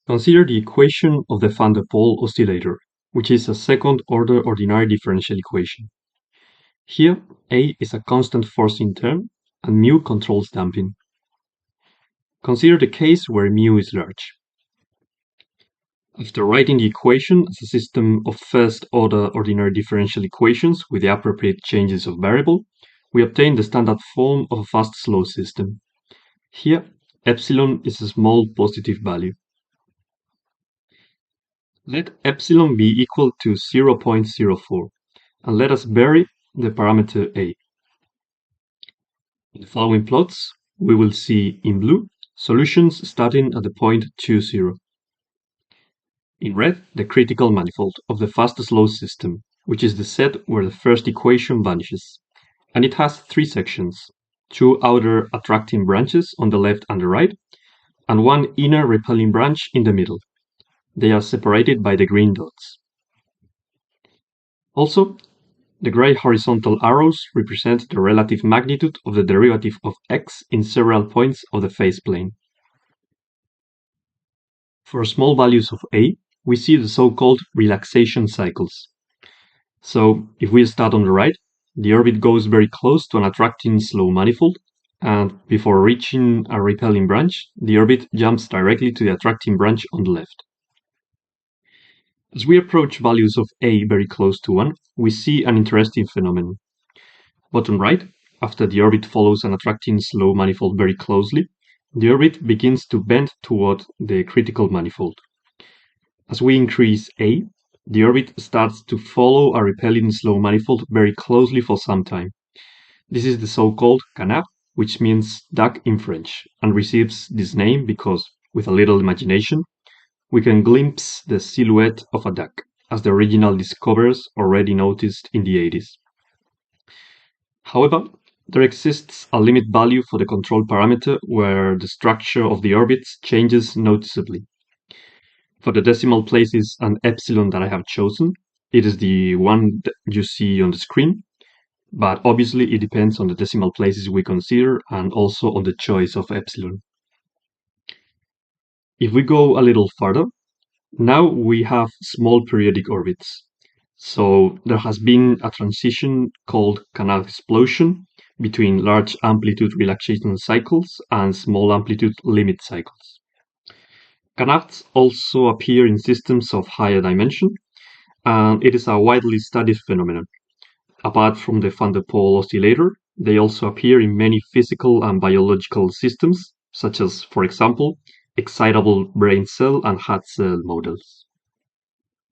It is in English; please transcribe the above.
Consider the equation of the van der Pol oscillator, which is a second-order ordinary differential equation. Here, A is a constant forcing term, and mu controls damping. Consider the case where mu is large. After writing the equation as a system of first-order ordinary differential equations with the appropriate changes of variable, we obtain the standard form of a fast-slow system. Here, epsilon is a small positive value. Let epsilon be equal to 0.04, and let us vary the parameter a. In the following plots, we will see in blue solutions starting at the point 20. In red, the critical manifold of the fast-slow system, which is the set where the first equation vanishes, and it has three sections, two outer attracting branches on the left and the right, and one inner repelling branch in the middle. They are separated by the green dots. Also, the gray horizontal arrows represent the relative magnitude of the derivative of x in several points of the phase plane. For small values of a, we see the so-called relaxation cycles. So, if we start on the right, the orbit goes very close to an attracting slow manifold, and before reaching a repelling branch, the orbit jumps directly to the attracting branch on the left. As we approach values of a very close to 1, we see an interesting phenomenon. Bottom right, after the orbit follows an attracting slow manifold very closely, the orbit begins to bend toward the critical manifold. As we increase a, the orbit starts to follow a repelling slow manifold very closely for some time. This is the so-called canard, which means duck in French, and receives this name because, with a little imagination, we can glimpse the silhouette of a duck, as the original discoverers already noticed in the 80s. However, there exists a limit value for the control parameter where the structure of the orbits changes noticeably. For the decimal places and epsilon that I have chosen, it is the one that you see on the screen, but obviously it depends on the decimal places we consider and also on the choice of epsilon. If we go a little further, now we have small periodic orbits. So there has been a transition called Canard explosion between large amplitude relaxation cycles and small amplitude limit cycles. Canards also appear in systems of higher dimension, and it is a widely studied phenomenon. Apart from the van der Pol oscillator, they also appear in many physical and biological systems, such as, for example, excitable brain cell and heart cell models.